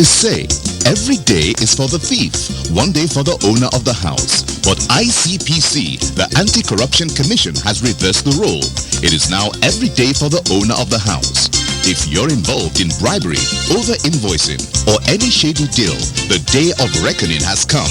They say every day is for the thief, one day for the owner of the house. But ICPC, the Anti-Corruption Commission, has reversed the role. It is now every day for the owner of the house. If you're involved in bribery, over-invoicing, or any shady deal, the day of reckoning has come.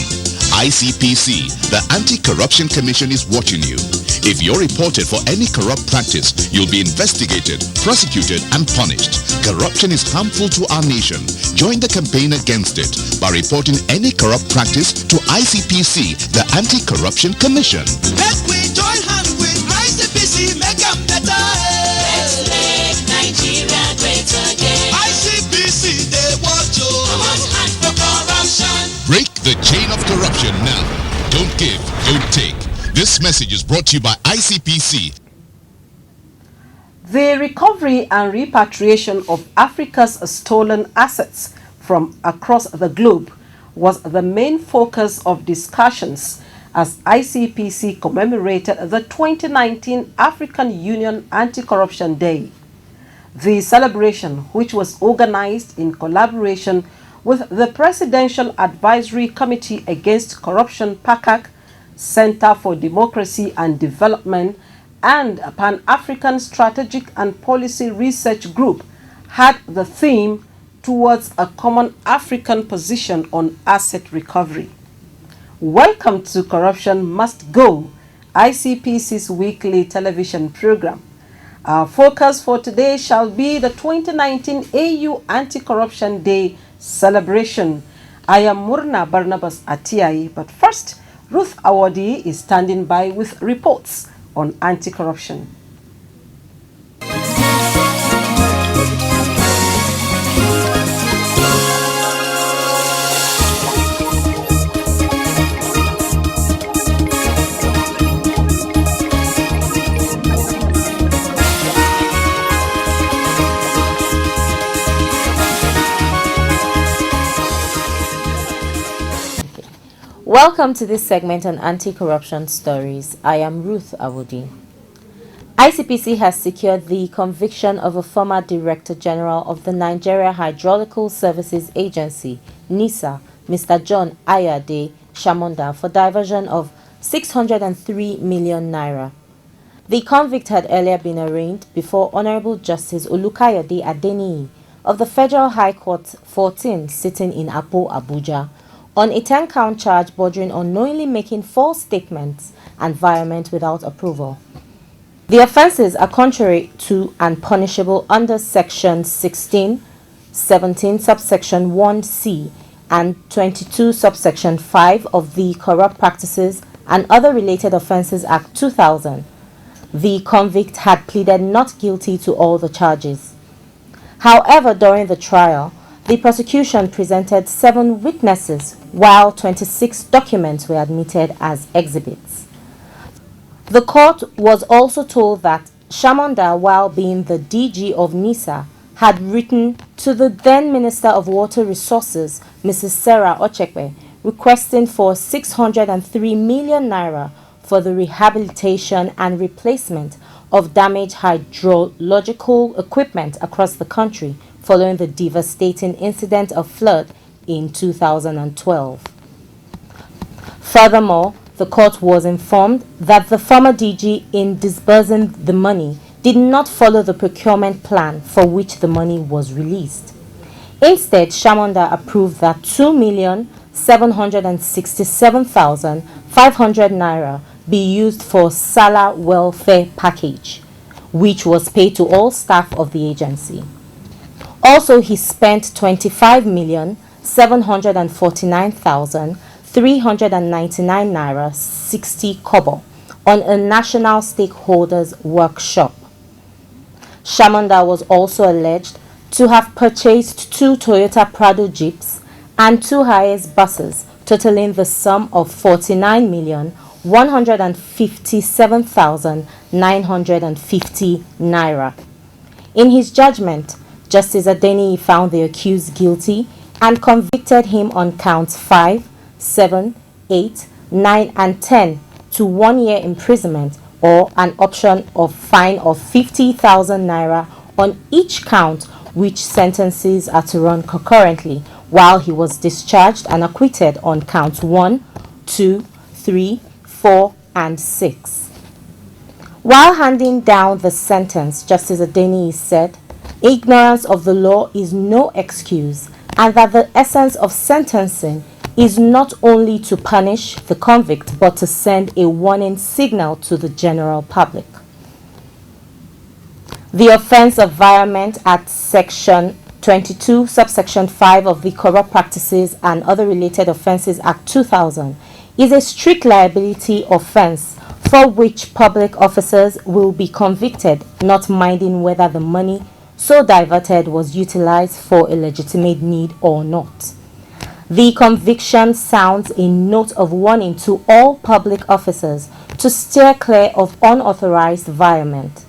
ICPC, the Anti-Corruption Commission, is watching you. If you're reported for any corrupt practice, you'll be investigated, prosecuted, and punished. Corruption is harmful to our nation. Join the campaign against it by reporting any corrupt practice to ICPC, the Anti-Corruption Commission. Let we join hands with ICPC, make them better. Let's make Nigeria great again. ICPC, they watch you. One hand for corruption. Break the chain of corruption now. Don't give, don't take. This message is brought to you by ICPC. The recovery and repatriation of Africa's stolen assets from across the globe was the main focus of discussions as ICPC commemorated the 2019 African Union Anti-Corruption Day. The celebration, which was organized in collaboration with the Presidential Advisory Committee Against Corruption (PACAC), Center for Democracy and Development, and Pan-African Strategic and Policy Research Group, had the theme towards a common African position on asset recovery. Welcome to Corruption Must Go, ICPC's weekly television program. Our focus for today shall be the 2019 AU Anti-Corruption Day celebration. I am Murna Barnabas Atiai, but first, Ruth Awadi is standing by with reports on anti-corruption. Welcome to this segment on anti-corruption stories. I am Ruth Awodi. ICPC has secured the conviction of a former Director General of the Nigeria Hydraulical Services Agency, NISA, Mr. John Ayade Shamonda, for diversion of 603 million naira. The convict had earlier been arraigned before Honorable Justice Olukayode Adeniyi of the Federal High Court 14 sitting in Apo, Abuja, on a 10-count charge bordering on knowingly making false statements and virement without approval. The offences are contrary to and punishable under Section 16, 17, subsection 1c, and 22, subsection 5 of the Corrupt Practices and Other Related Offences Act 2000. The convict had pleaded not guilty to all the charges. However, during the trial, the prosecution presented 7 witnesses, while 26 documents were admitted as exhibits. The court was also told that Shamonda, while being the DG of NISA, had written to the then Minister of Water Resources, Mrs. Sarah Ochekwe, requesting for 603 million naira for the rehabilitation and replacement of damaged hydrological equipment across the country following the devastating incident of flood in 2012. Furthermore, the court was informed that the former DG, in disbursing the money, did not follow the procurement plan for which the money was released. Instead, Shamonda approved that 2,767,500 naira be used for Salah welfare package, which was paid to all staff of the agency. Also, he spent 25,749,399 naira 60 kobo on a national stakeholders workshop. Shamonda was also alleged to have purchased 2 Toyota Prado Jeeps and 2 Hiace buses, totaling the sum of 49,157,950 naira. In his judgment, Justice Adeniyi found the accused guilty and convicted him on counts 5, 7, 8, 9, and 10 to 1 year imprisonment or an option of fine of 50,000 naira on each count, which sentences are to run concurrently, while he was discharged and acquitted on counts 1, 2, 3, 4, and 6. While handing down the sentence, Justice Adeniyi said, "Ignorance of the law is no excuse, and that the essence of sentencing is not only to punish the convict but to send a warning signal to the general public." The offense of virement at Section 22, subsection 5 of the Corrupt Practices and Other Related Offences Act 2000 is a strict liability offense for which public officers will be convicted, not minding whether the money so diverted was utilized for a legitimate need or not. The conviction sounds a note of warning to all public officers to steer clear of unauthorized virement.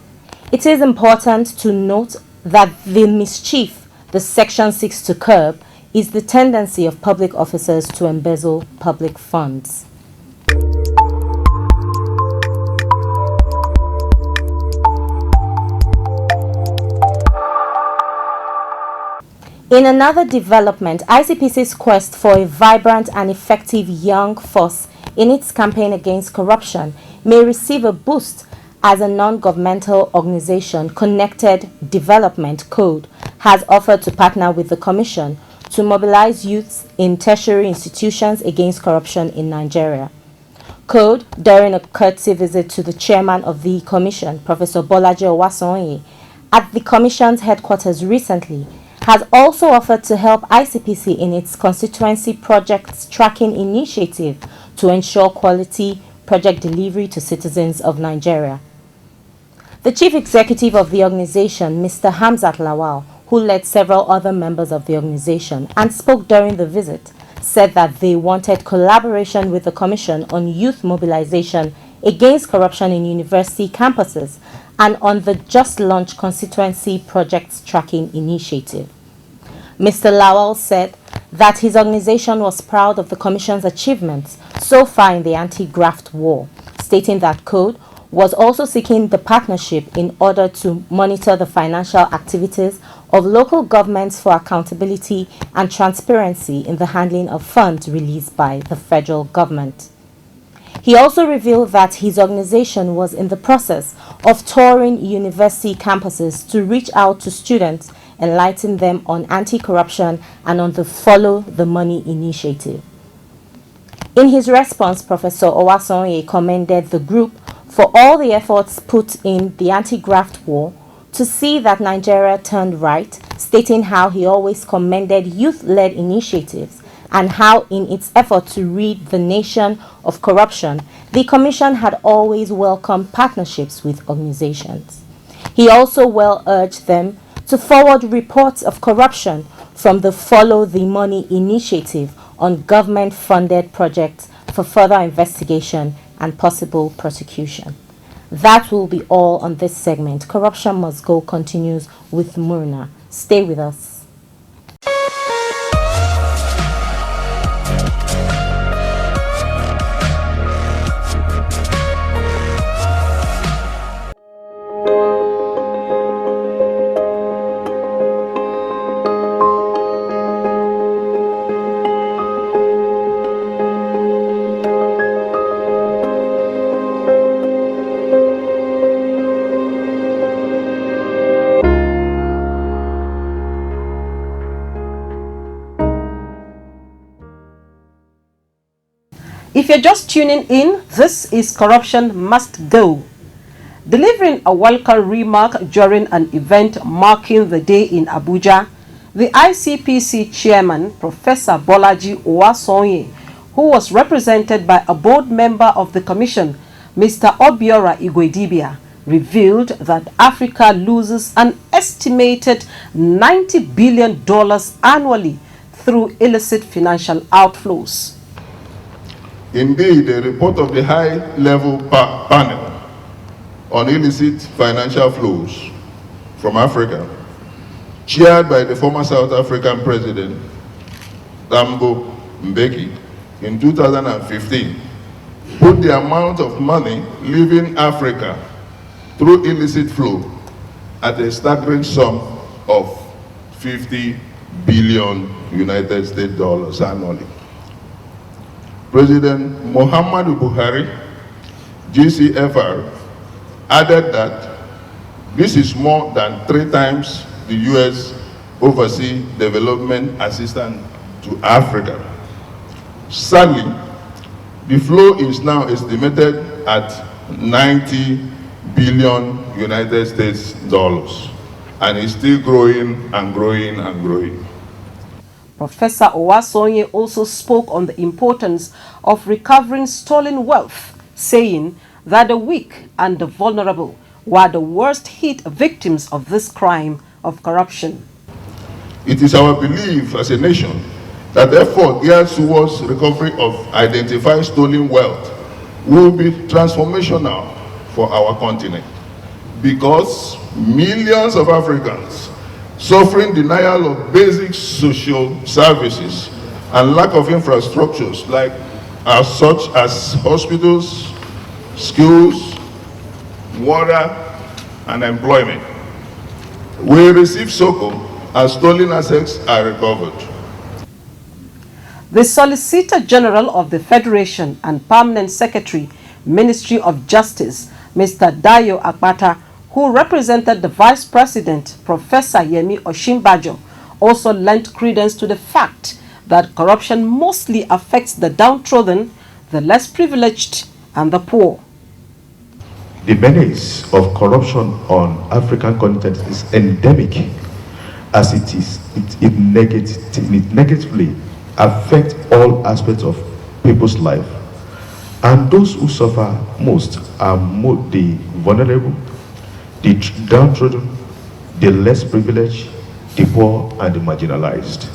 It is important to note that the mischief the section seeks to curb is the tendency of public officers to embezzle public funds. In another development, ICPC's quest for a vibrant and effective young force in its campaign against corruption may receive a boost as a non-governmental organization, Connected Development Code, has offered to partner with the Commission to mobilize youths in tertiary institutions against corruption in Nigeria. Code, during a courtesy visit to the chairman of the Commission, Professor Bolaji Owasonye, at the Commission's headquarters recently, has also offered to help ICPC in its constituency projects tracking initiative to ensure quality project delivery to citizens of Nigeria. The chief executive of the organization, Mr. Hamzat Lawal, who led several other members of the organization and spoke during the visit, said that they wanted collaboration with the Commission on youth mobilization against corruption in university campuses and on the just launched constituency projects tracking initiative. Mr. Lawal said that his organization was proud of the Commission's achievements so far in the anti-graft war, stating that Code was also seeking the partnership in order to monitor the financial activities of local governments for accountability and transparency in the handling of funds released by the federal government. He also revealed that his organization was in the process of touring university campuses to reach out to students, enlighten them on anti-corruption and on the Follow the Money initiative. In his response, Professor Owasonye commended the group for all the efforts put in the anti-graft war to see that Nigeria turned right, stating how he always commended youth-led initiatives and how in its effort to rid the nation of corruption, the Commission had always welcomed partnerships with organizations. He also well urged them to forward reports of corruption from the Follow the Money initiative on government-funded projects for further investigation and possible prosecution. That will be all on this segment. Corruption Must Go continues with Murna. Stay with us. If you're just tuning in, this is Corruption Must Go. Delivering a welcome remark during an event marking the day in Abuja, the ICPC chairman, Professor Bolaji Owasonye, who was represented by a board member of the commission, Mr. Obiora Igwedibia, revealed that Africa loses an estimated $90 billion annually through illicit financial outflows. Indeed, a report of the high-level panel on illicit financial flows from Africa, chaired by the former South African President, Thabo Mbeki, in 2015, put the amount of money leaving Africa through illicit flow at a staggering sum of $50 billion United States dollars annually. President Muhammadu Buhari, GCFR, added that this is more than 3 times the U.S. overseas development assistance to Africa. Sadly, the flow is now estimated at 90 billion United States dollars and is still growing and growing and growing. Professor Owasonye also spoke on the importance of recovering stolen wealth, saying that the weak and the vulnerable were the worst hit victims of this crime of corruption. It is our belief as a nation that effort geared towards recovery of identified stolen wealth will be transformational for our continent, because millions of Africans suffering denial of basic social services and lack of infrastructures such as hospitals, schools, water, and employment will receive succor as stolen assets are recovered. The Solicitor General of the Federation and Permanent Secretary, Ministry of Justice, Mr. Dayo Akpata, who represented the Vice President, Professor Yemi Osinbajo, also lent credence to the fact that corruption mostly affects the downtrodden, the less privileged, and the poor. The menace of corruption on African continent is endemic, as it negatively affects all aspects of people's life. And those who suffer most are the vulnerable, the downtrodden, the less privileged, the poor, and the marginalized.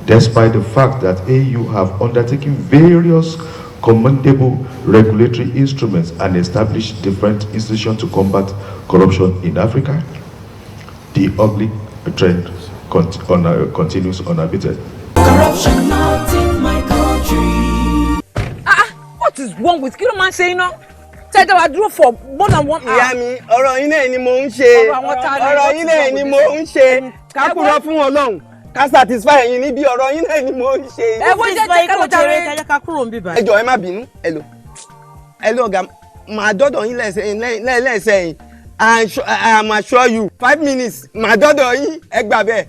Despite the fact that AU have undertaken various commendable regulatory instruments and established different institutions to combat corruption in Africa, the ugly trend continues unabated. Corruption not in my country. What is wrong with you? Man saying no. Tell them I drew for more than 1 hour. Ìyá mi, ọ̀rọ̀ yín náà ni mò ń ṣe. Ọ̀rọ̀ yín náà ni mò ń ṣe. Ká kúrò fún Ọlọ́run. Ká satisfy yín níbi ọ̀rọ̀ yín náà ni mò ń ṣe. Ẹ wo jẹ́ ká lọ jàre ká kúrò nbí báyìí. Ẹ jọ̀ọ́ ẹ má bínú. Hello ọ̀gá. Màá dọ́dọ̀ yín lẹ́sẹ̀ yín. I assure you 5 minutes. Màá dọ́dọ̀ yín. Ẹ gbà bẹ́ẹ̀.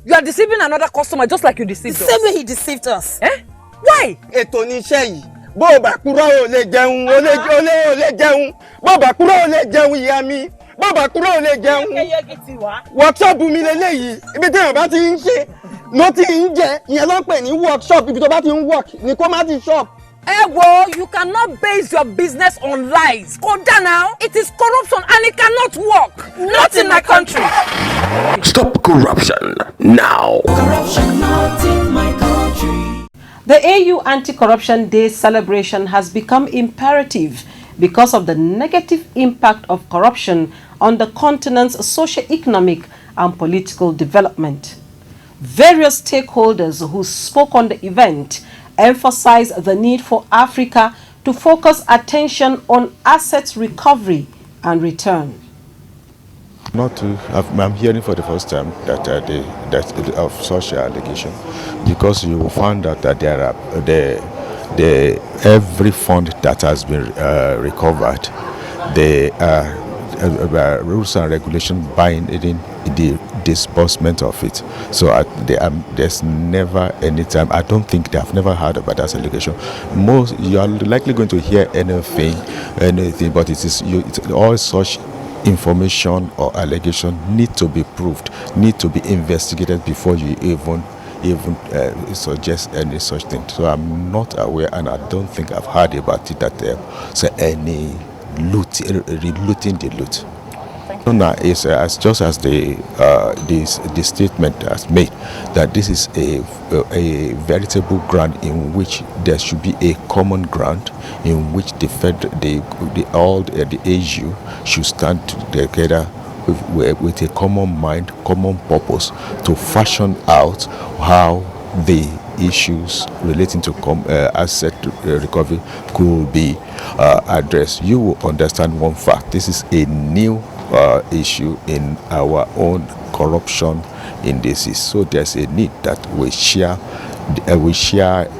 You are deceiving another customer just like you deceived us. The same way he deceived us. Eh? Why? Ètò ní iṣẹ́ yìí. Bó o bá kúrò ò lè jẹun, ò lè jẹun. Bó o bá kúrò ò lè jẹun ìyá mi. Bó o bá kúrò ò lè jẹun. Workshop mi lélẹ́yìí. Ibi tí èèyàn bá ti ń ṣe ló ti ń jẹ. Ìyẹn ló ń pè ní workshop. Ibi tó bá ti ń work ni kó má ti shop. You cannot base your business on lies. Koda now, it is corruption and it cannot work. Not in my country. Stop corruption now. Corruption not in my country. The AU Anti-Corruption Day celebration has become imperative because of the negative impact of corruption on the continent's socio-economic and political development. Various stakeholders who spoke on the event emphasized the need for Africa to focus attention on assets recovery and return. I'm hearing for the first time that of such allegation, because you will find out that there are every fund that has been recovered, the rules and regulations binding the disbursement of it. So there's never any time. I don't think they have never heard about that allegation. You are likely going to hear anything, but it's all such information or allegation need to be proved, need to be investigated before you even suggest any such thing. So I'm not aware, and I don't think I've heard about it that say any relooting the loot. So now is just as the statement has made that this is a veritable ground in which there should be a common ground in which the AU should stand together with a common mind, common purpose to fashion out how the issues relating to asset recovery could be addressed. You will understand one fact: this is a new issue in our own corruption indices. So there's a need that we share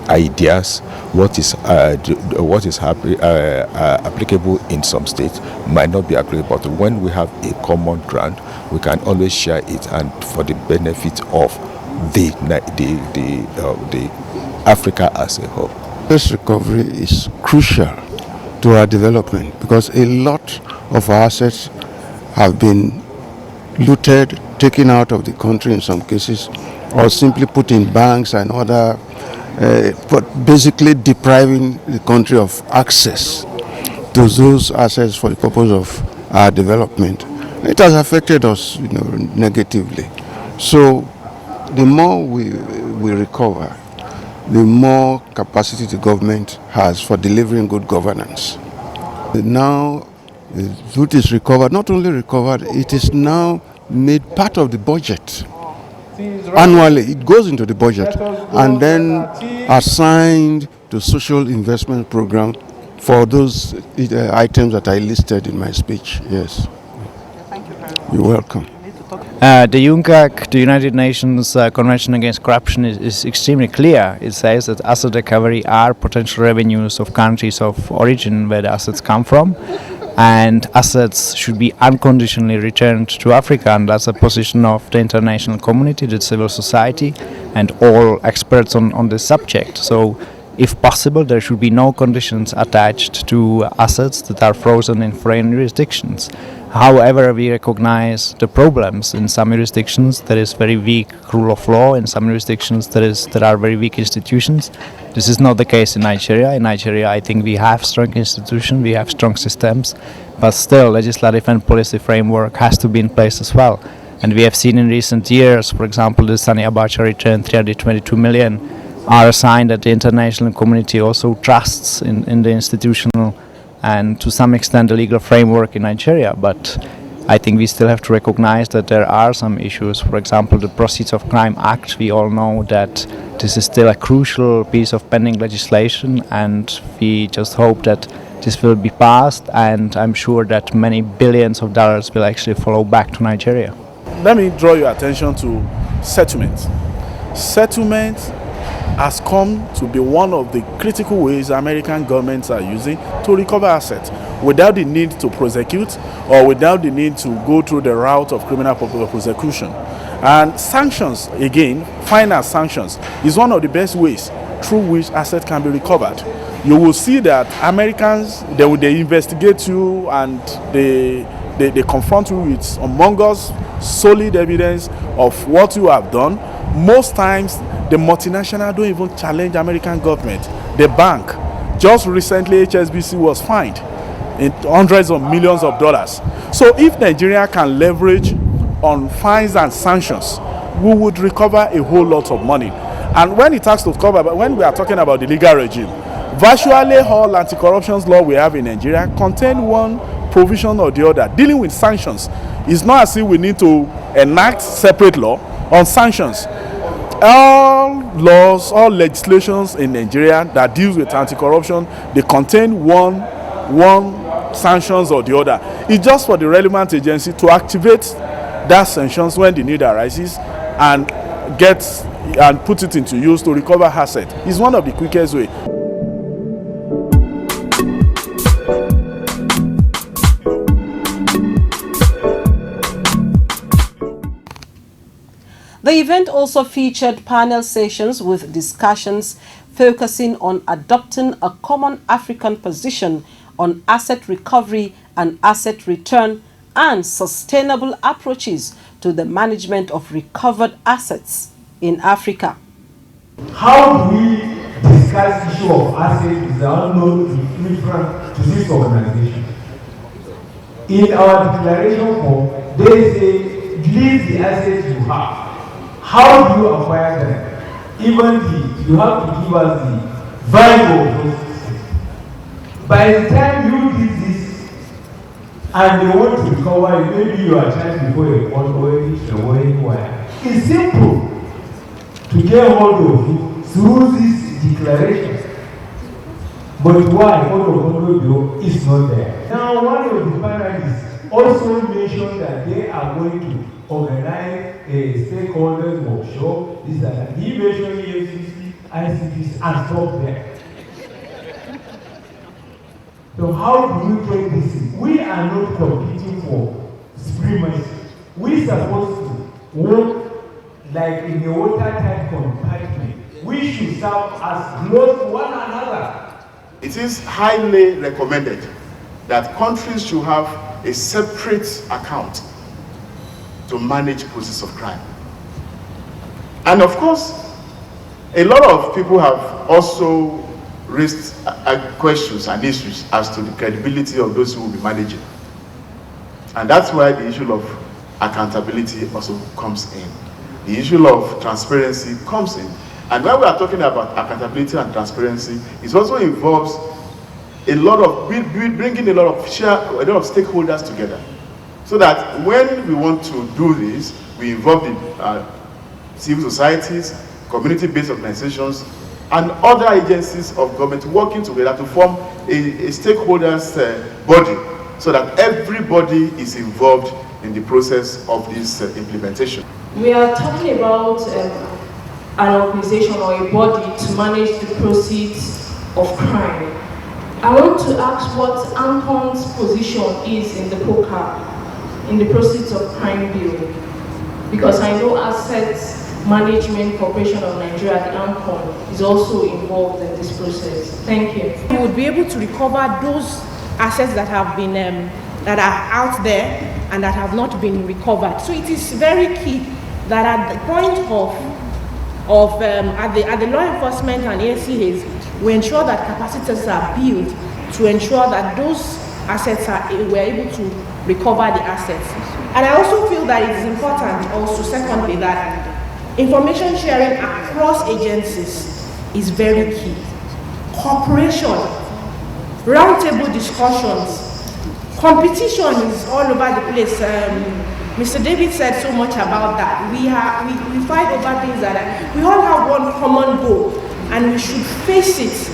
ideas. What is applicable in some states might not be applicable, but when we have a common ground, we can always share it, and for the benefit of the Africa as a whole. This recovery is crucial to our development because a lot of our assets have been looted, taken out of the country in some cases, or simply put in banks and other, but basically depriving the country of access to those assets for the purpose of our development. It has affected us, negatively. So the more we recover, the more capacity the government has for delivering good governance. Now, the loot is recovered, not only recovered, it is now made part of the budget. Annually, it goes into the budget and then assigned to social investment program for those items that I listed in my speech. Yes. Thank you very much. You're welcome. The UNCAC, the United Nations Convention Against Corruption, is extremely clear. It says that asset recovery are potential revenues of countries of origin where the assets come from, and assets should be unconditionally returned to Africa, and that's a position of the international community, the civil society, and all experts on this subject. So, if possible, there should be no conditions attached to assets that are frozen in foreign jurisdictions. However, we recognize the problems. In some jurisdictions there is very weak rule of law, in some jurisdictions there are very weak institutions. This is not the case in Nigeria. In Nigeria, I think we have strong institutions, we have strong systems, but still legislative and policy framework has to be in place as well. And we have seen in recent years, for example, the Sani Abacha return 322 million are a sign that the international community also trusts in the institutional and to some extent the legal framework in Nigeria. But I think we still have to recognize that there are some issues. For example, the Proceeds of Crime Act, we all know that this is still a crucial piece of pending legislation, and we just hope that this will be passed, and I'm sure that many billions of dollars will actually follow back to Nigeria. Let me draw your attention to settlement. Settlement has come to be one of the critical ways American governments are using to recover assets without the need to prosecute or without the need to go through the route of criminal prosecution. And sanctions, again, finance sanctions, is one of the best ways through which assets can be recovered. You will see that Americans, they investigate you and they confront you with, among us, solid evidence of what you have done. Most times, the multinational don't even challenge American government. The bank, just recently HSBC was fined in hundreds of millions of dollars. So if Nigeria can leverage on fines and sanctions, we would recover a whole lot of money. And when it has to cover, when we are talking about the legal regime, virtually all anti-corruption law we have in Nigeria contain one provision or the other dealing with sanctions. It's not as if we need to enact separate law on sanctions. All laws, all legislations in Nigeria that deals with anti-corruption, they contain one sanctions or the other. It's just for the relevant agency to activate that sanctions when the need arises and put it into use to recover assets. It's one of the quickest ways. The event also featured panel sessions with discussions focusing on adopting a common African position on asset recovery and asset return and sustainable approaches to the management of recovered assets in Africa. How do we discuss the issue of assets is unknown to this organization? In our declaration form, they say, list the assets you have. How do you acquire them? Even you have to give us the value of those assets. By the time you did this, and they want to recover, maybe you are charged before a court or anywhere. It's simple to get hold of it through this declaration. But why is not there? Now, one of the panelists also mentioned that they are going to organize a stakeholders workshop, this and that. He mentioned EFCC, ICPC, and stop there. So how do we take this in? We are not competing for supremacy. We are supposed to work like in a watertight compartment. We should serve as close to one another. It is highly recommended that countries should have a separate account to manage process of crime. And of course, a lot of people have also raised questions and issues as to the credibility of those who will be managing. And that's why the issue of accountability also comes in. The issue of transparency comes in. And when we are talking about accountability and transparency, it also involves a lot of bringing a lot of stakeholders together, so that when we want to do this, we involve the civil societies, community-based organizations, and other agencies of government working together to form a stakeholders body, so that everybody is involved in the process of this implementation. We are talking about an organization or a body to manage the proceeds of crime. I want to ask what ANCON's position is in the POCA, in the proceeds of crime bill, because I know Assets Management Corporation of Nigeria, the ANCON, is also involved in this process. Thank you. We would be able to recover those assets that have been that are out there and that have not been recovered. So it is very key that at the point at the law enforcement and ACAs, we ensure that capacities are built to ensure that those assets we're able to recover the assets. And I also feel that it is important also, secondly, that information sharing across agencies is very key. Cooperation, roundtable discussions, competition is all over the place. Mr. David said so much about that. We fight over things that we all have one common goal, and we should face it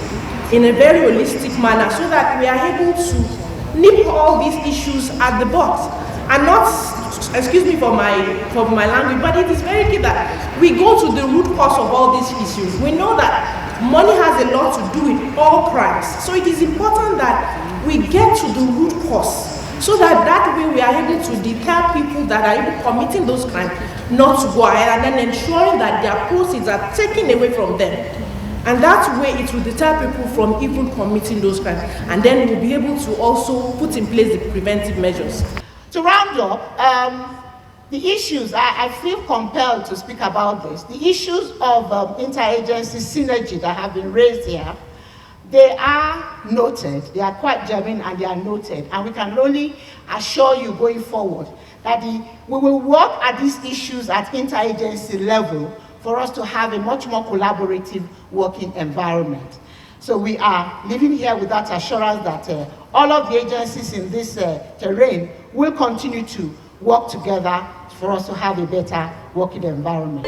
in a very holistic manner so that we are able to nip all these issues at the bud, and not, excuse me for my language, but it is very key that we go to the root cause of all these issues. We know that money has a lot to do with all crimes, so it is important that we get to the root cause, so that way we are able to deter people that are even committing those crimes not to go ahead, and then ensuring that their proceeds are taken away from them. And that way it will deter people from even committing those crimes, and then we'll be able to also put in place the preventive measures. To round up, the issues, I feel compelled to speak about this. The issues of interagency synergy that have been raised here, they are noted, they are quite germane, and they are noted. And we can only assure you going forward that we will work at these issues at interagency level for us to have a much more collaborative working environment. So we are living here with that assurance that all of the agencies in this terrain will continue to work together for us to have a better working environment.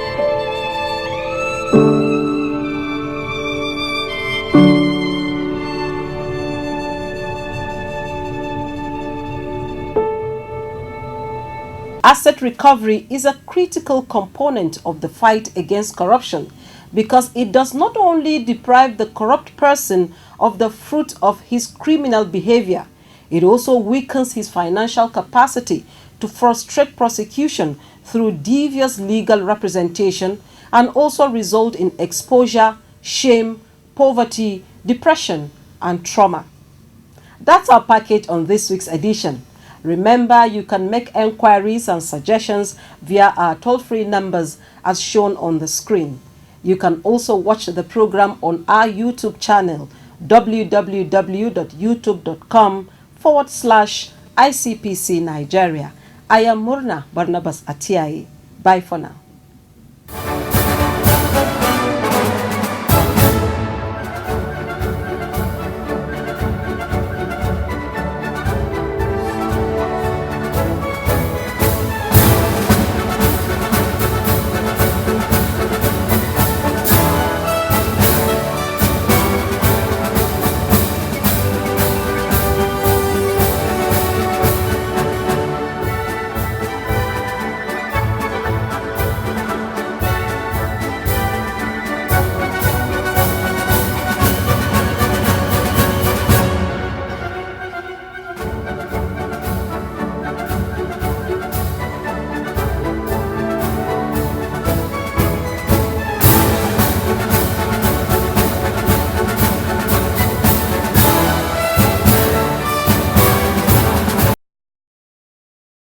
Asset recovery is a critical component of the fight against corruption because it does not only deprive the corrupt person of the fruit of his criminal behavior, it also weakens his financial capacity to frustrate prosecution through devious legal representation and also result in exposure, shame, poverty, depression, and trauma. That's our package on this week's edition. Remember, you can make enquiries and suggestions via our toll-free numbers as shown on the screen. You can also watch the program on our YouTube channel, www.youtube.com/ICPC Nigeria. I am Murna Barnabas Atiai. Bye for now.